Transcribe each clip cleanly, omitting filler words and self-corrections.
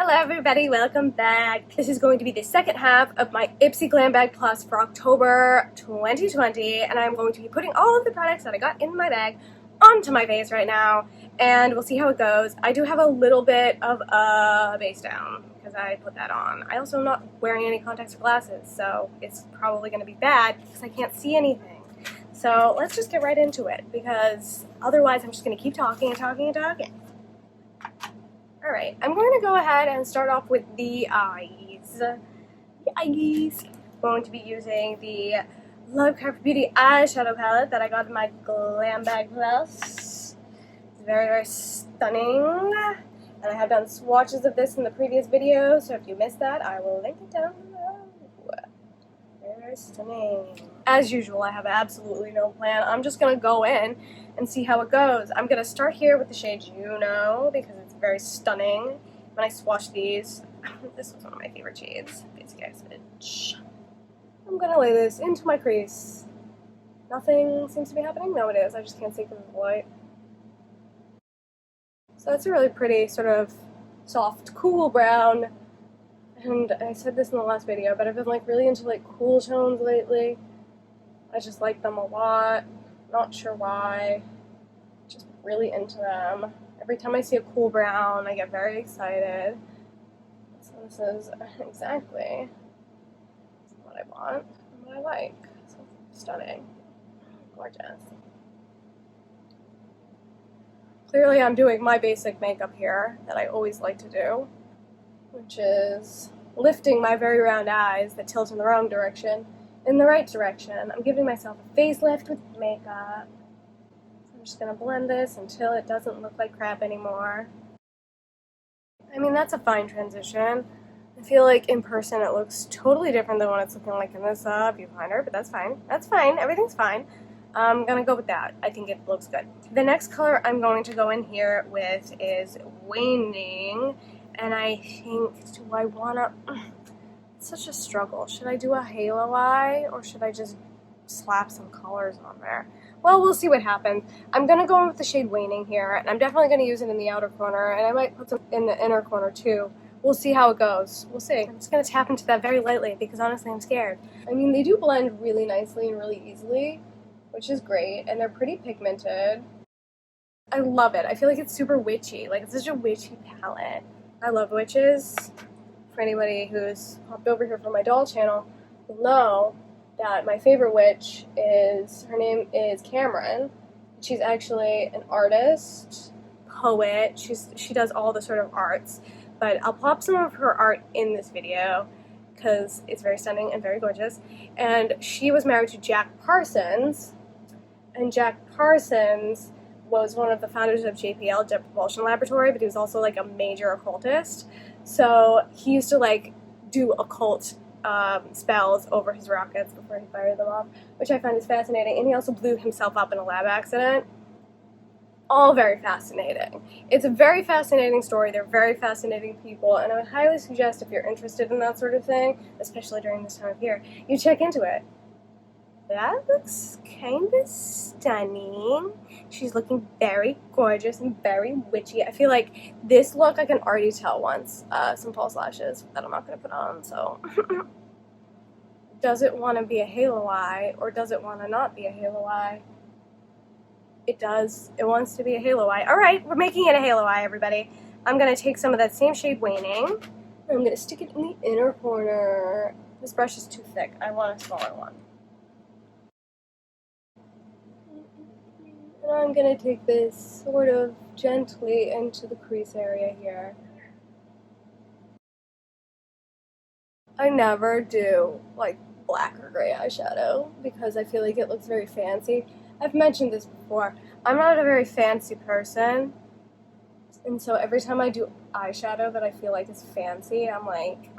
Hello everybody, welcome back. This is going to be the second half of my Ipsy Glam Bag Plus for October 2020, and I'm going to be putting all of the products that I got in my bag onto my face right now, and we'll see how it goes. I do have a little bit of a base down because I put that on. I also am not wearing any contacts or glasses, so it's probably going to be bad because I can't see anything. So let's just get right into it, because otherwise I'm just going to keep talking and talking and talking. Alright, I'm going to go ahead and start off with the eyes. I'm going to be using the Lovecraft Beauty eyeshadow palette that I got in my Glam Bag Plus. It's very, very stunning. And I have done swatches of this in the previous video, so if you missed that, I will link it down below. Very, very stunning. As usual, I have absolutely no plan. I'm just going to go in and see how it goes. I'm going to start here with the shade You Know, because it's very stunning. When I swatch these, this was one of my favorite shades, Basic Edge. I'm going to lay this into my crease. Nothing seems to be happening? No, it is. I just can't see because of the light. So it's a really pretty sort of soft, cool brown. And I said this in the last video, but I've been like really into like cool tones lately. I just like them a lot. Not sure why. Just really into them. Every time I see a cool brown, I get very excited. So this is exactly what I want and what I like. So stunning. Gorgeous. Clearly I'm doing my basic makeup here that I always like to do, which is lifting my very round eyes that tilt in the wrong direction in the right direction. I'm giving myself a facelift with makeup. I'm just going to blend this until it doesn't look like crap anymore. I mean, that's a fine transition. I feel like in person it looks totally different than what it's looking like in this viewfinder, but that's fine. That's fine. Everything's fine. I'm going to go with that. I think it looks good. The next color I'm going to go in here with is Waning, and I think, do I want to... It's such a struggle. Should I do a halo eye, or should I just slap some colors on there? Well, we'll see what happens. I'm going to go in with the shade Waning here, and I'm definitely going to use it in the outer corner, and I might put some in the inner corner too. We'll see how it goes. We'll see. I'm just going to tap into that very lightly, because honestly I'm scared. I mean, they do blend really nicely and really easily, which is great, and they're pretty pigmented. I love it. I feel like it's super witchy. Like, it's such a witchy palette. I love witches. For anybody who's popped over here from my doll channel, you'll know that my favorite witch is, her name is Cameron. She's actually an artist, poet. She does all the sort of arts, but I'll pop some of her art in this video because it's very stunning and very gorgeous. And she was married to Jack Parsons, and Jack Parsons was one of the founders of JPL, Jet Propulsion Laboratory, but he was also like a major occultist. So he used to like do occult spells over his rockets before he fired them off, which I find is fascinating. And he also blew himself up in a lab accident. All very fascinating. It's a very fascinating story. They're very fascinating people, and I would highly suggest, if you're interested in that sort of thing, especially during this time of year, you check into it. That looks kind of stunning. She's looking very gorgeous and very witchy. I feel like this look I can already tell once. Some false lashes that I'm not going to put on, so. Does it want to be a halo eye, or does it want to not be a halo eye? It does. It wants to be a halo eye. Alright, we're making it a halo eye, everybody. I'm going to take some of that same shade Waning, and I'm going to stick it in the inner corner. This brush is too thick. I want a smaller one. And I'm going to take this sort of gently into the crease area here. I never do like black or gray eyeshadow because I feel like it looks very fancy. I've mentioned this before. I'm not a very fancy person, and so every time I do eyeshadow that I feel like is fancy, I'm like,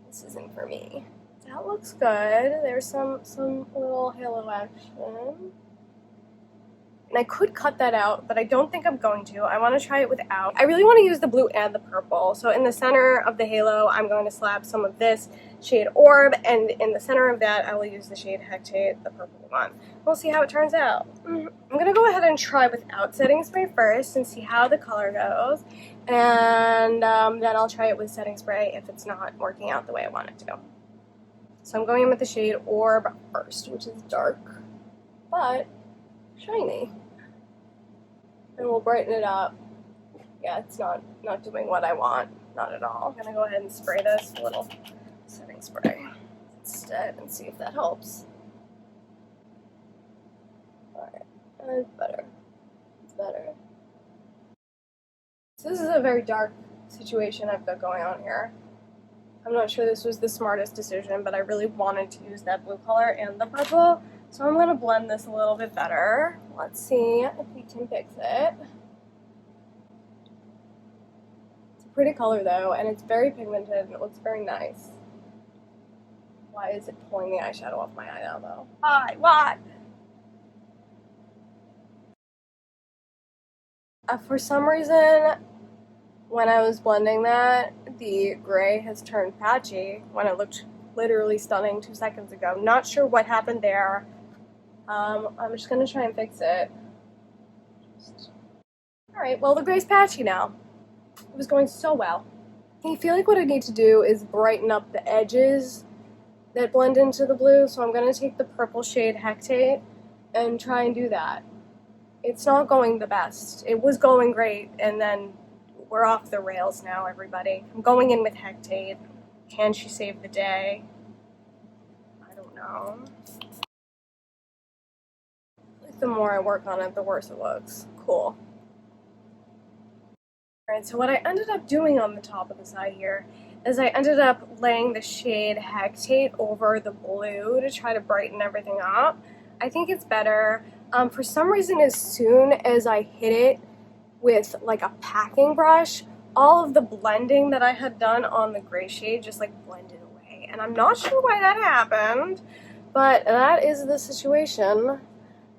this isn't for me. That looks good. There's some little halo action. And I could cut that out, but I don't think I'm going to. I want to try it without. I really want to use the blue and the purple. So in the center of the halo, I'm going to slap some of this shade Orb, and in the center of that, I will use the shade Hectate, the purple one. We'll see how it turns out. I'm going to go ahead and try without setting spray first and see how the color goes. And then I'll try it with setting spray if it's not working out the way I want it to. So I'm going in with the shade Orb first, which is dark, but shiny. And we'll brighten it up. Yeah, it's not doing what I want. Not at all. I'm gonna go ahead and spray this a little setting spray instead and see if that helps. Alright, it's better. It's better. So this is a very dark situation I've got going on here. I'm not sure this was the smartest decision, but I really wanted to use that blue color and the purple. So I'm going to blend this a little bit better. Let's see if we can fix it. It's a pretty color though, and it's very pigmented and it looks very nice. Why is it pulling the eyeshadow off my eye now though? Why? For some reason, when I was blending that, the gray has turned patchy when it looked literally stunning 2 seconds ago. Not sure what happened there. I'm just gonna try and fix it. Alright, well the gray's patchy now. It was going so well. I feel like what I need to do is brighten up the edges that blend into the blue, so I'm gonna take the purple shade Hectate and try and do that. It's not going the best. It was going great, and then we're off the rails now, everybody. I'm going in with Hectate. Can she save the day? I don't know. The more I work on it, the worse it looks. Cool. Alright, so what I ended up doing on the top of this eye here is I ended up laying the shade Hectate over the blue to try to brighten everything up. I think it's better. For some reason, as soon as I hit it with like a packing brush, all of the blending that I had done on the gray shade just like blended away. And I'm not sure why that happened, but that is the situation.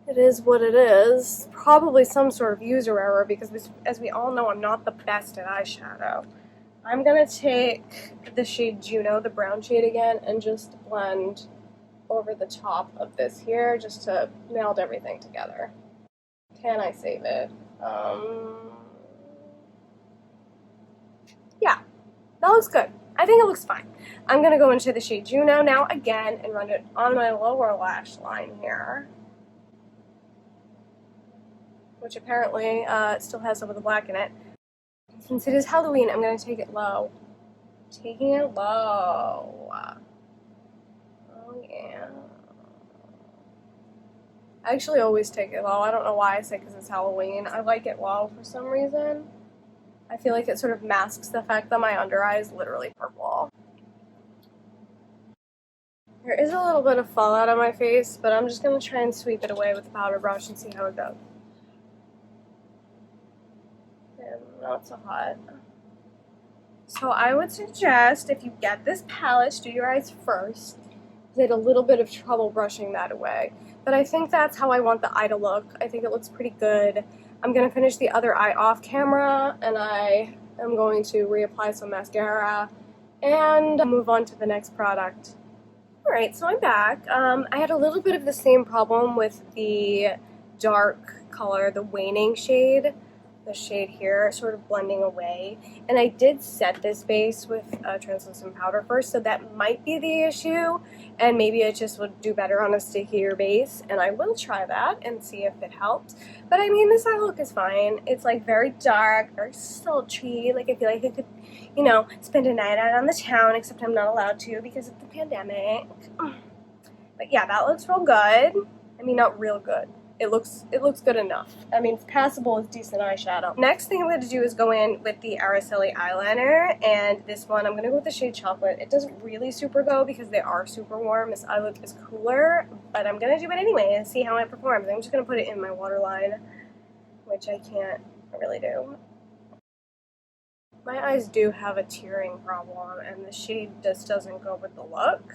It is what it is. Probably some sort of user error because as we all know, I'm not the best at eyeshadow. I'm gonna take the shade Juno, the brown shade again, and just blend over the top of this here just to meld everything together. Can I save it? Yeah, that looks good. I think it looks fine. I'm gonna go into the shade Juno now again and run it on my lower lash line here, which apparently still has some of the black in it. Since it is Halloween, I'm going to take it low. Taking it low. Oh yeah. I actually always take it low. I don't know why I say because it's Halloween. I like it low for some reason. I feel like it sort of masks the fact that my under eye is literally purple. There is a little bit of fallout on my face, but I'm just going to try and sweep it away with the powder brush and see how it goes. Not so hot. So I would suggest if you get this palette, do your eyes first. I had a little bit of trouble brushing that away, but I think that's how I want the eye to look. I think it looks pretty good. I'm going to finish the other eye off camera, and I am going to reapply some mascara and move on to the next product. Alright, so I'm back. I had a little bit of the same problem with the dark color, the waning shade. The shade here sort of blending away, and I did set this base with translucent powder first, so that might be the issue, and maybe it just would do better on a stickier base, and I will try that and see if it helped. But I mean, this eye look is fine. It's like very dark, very sultry, like I feel like I could, you know, spend a night out on the town, except I'm not allowed to because of the pandemic. But yeah, that looks real good. I mean, not real good. It looks good enough. I mean, it's passable as decent eyeshadow. Next thing I'm going to do is go in with the Araceli eyeliner, and this one I'm going to go with the shade Chocolate. It doesn't really super go because they are super warm. This eye look is cooler, but I'm going to do it anyway and see how it performs. I'm just going to put it in my waterline, which I can't really do. My eyes do have a tearing problem, and the shade just doesn't go with the look.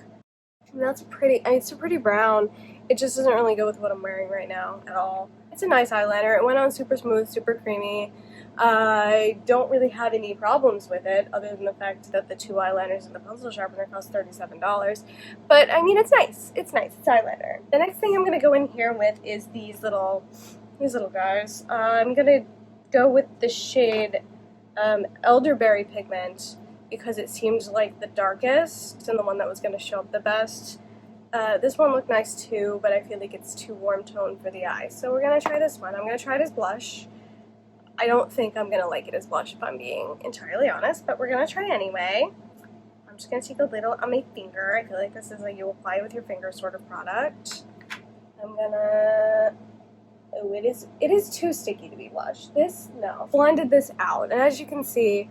And that's pretty, I mean, it's a pretty brown. It just doesn't really go with what I'm wearing right now at all. It's a nice eyeliner. It went on super smooth, super creamy. I don't really have any problems with it other than the fact that the two eyeliners and the pencil sharpener cost $37. But I mean, it's nice. It's nice. It's eyeliner. The next thing I'm going to go in here with is these little guys. I'm going to go with the shade Elderberry Pigment because it seemed like the darkest and the one that was going to show up the best. This one looked nice too, but I feel like it's too warm toned for the eye. So we're going to try this one. I'm going to try it as blush. I don't think I'm going to like it as blush if I'm being entirely honest, but we're going to try anyway. I'm just going to take a little on my finger. I feel like this is a you apply it with your finger sort of product. I'm going to... Oh, it is too sticky to be blush. This, no. Blended this out, and as you can see,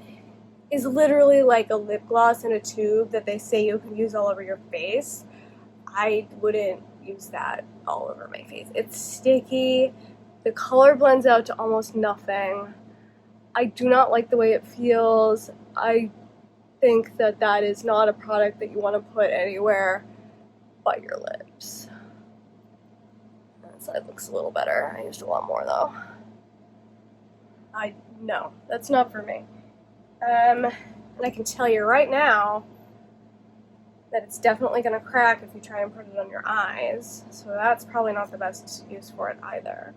is literally like a lip gloss in a tube that they say you can use all over your face. I wouldn't use that all over my face. It's sticky. The color blends out to almost nothing. I do not like the way it feels. I think that that is not a product that you want to put anywhere but your lips. That side looks a little better. I used a lot more though. No, that's not for me. And I can tell you right now that it's definitely going to crack if you try and put it on your eyes. So that's probably not the best use for it either.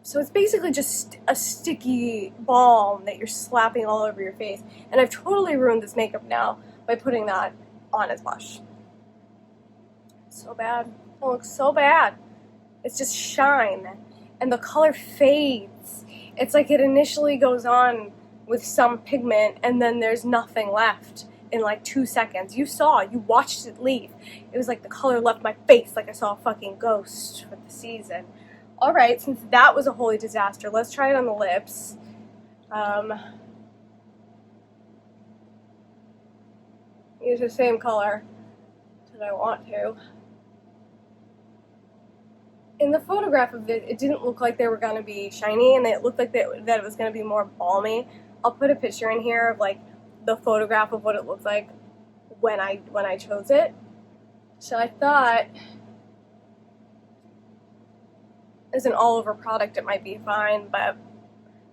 So it's basically just a sticky balm that you're slapping all over your face. And I've totally ruined this makeup now by putting that on as blush. So bad. It looks so bad. It's just shine. And the color fades. It's like it initially goes on with some pigment and then there's nothing left in like 2 seconds. You watched it leave. It was like the color left my face like I saw a fucking ghost for the season. Alright, since that was a holy disaster, let's try it on the lips. Use the same color that I want to. In the photograph of it, it didn't look like they were going to be shiny, and it looked like that it was going to be more balmy. I'll put a picture in here of like the photograph of what it looked like when I chose it. So I thought, as an all-over product, it might be fine, but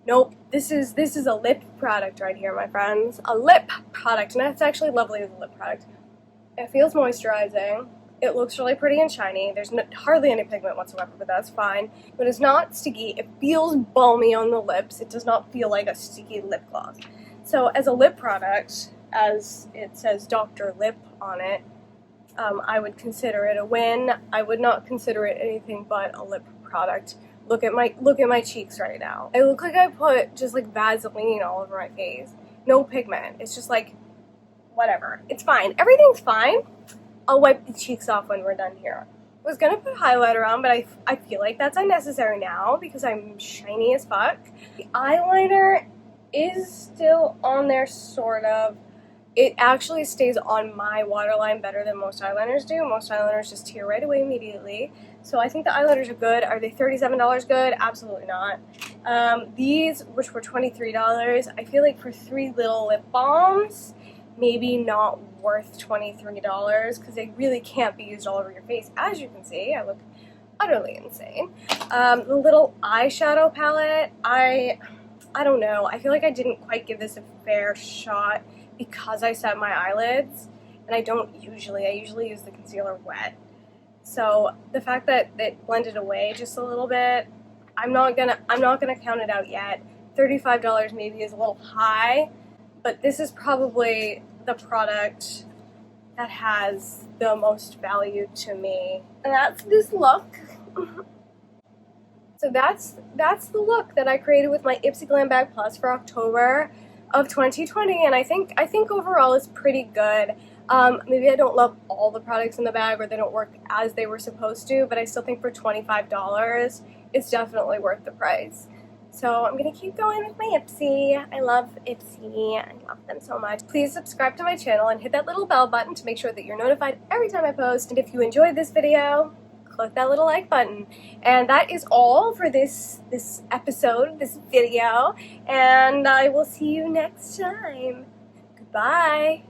nope. This is a lip product right here, my friends. A lip product, and that's actually lovely as a lip product. It feels moisturizing. It looks really pretty and shiny. There's hardly any pigment whatsoever, but that's fine. But it's not sticky. It feels balmy on the lips. It does not feel like a sticky lip gloss. So as a lip product, as it says Dr. Lip on it, I would consider it a win. I would not consider it anything but a lip product. Look at my cheeks right now. I look like I put just like Vaseline all over my face. No pigment. It's just like whatever. It's fine. Everything's fine. I'll wipe the cheeks off when we're done here. I was gonna put highlighter on, but I feel like that's unnecessary now because I'm shiny as fuck. The eyeliner is still on there, sort of. It actually stays on my waterline better than most eyeliners do. Most eyeliners just tear right away immediately. So I think the eyeliners are good. Are they $37 good? Absolutely not. These, which were $23, I feel like for 3 little lip balms, maybe not worth $23 because they really can't be used all over your face. As you can see, I look utterly insane. The little eyeshadow palette, I don't know. I feel like I didn't quite give this a fair shot because I set my eyelids, and I usually use the concealer wet. So the fact that it blended away just a little bit, I'm not gonna count it out yet. $35 maybe is a little high, but this is probably the product that has the most value to me. And that's this look. So that's the look that I created with my Ipsy Glam Bag Plus for October of 2020, and I think overall it's pretty good. Maybe I don't love all the products in the bag or they don't work as they were supposed to, but I still think for $25 it's definitely worth the price. So I'm going to keep going with my Ipsy. I love Ipsy. I love them so much. Please subscribe to my channel and hit that little bell button to make sure that you're notified every time I post. And if you enjoyed this video, click that little like button. And that is all for this episode, this video. And I will see you next time. Goodbye.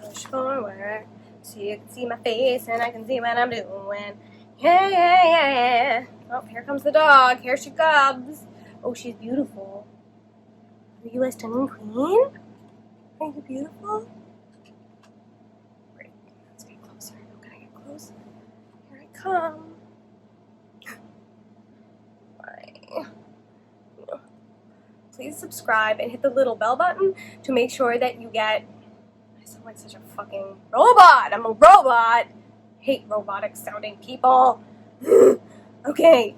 Push forward so you can see my face and I can see what I'm doing. Yeah, yeah, yeah. Oh, here comes the dog. Here she comes. Oh, she's beautiful. Are you a stunning queen? Are you beautiful? Great. Let's get closer. Can I get close? Here I come. Bye. Please subscribe and hit the little bell button to make sure that you get... I sound like such a fucking robot. I'm a robot. I hate robotic sounding people. Okay.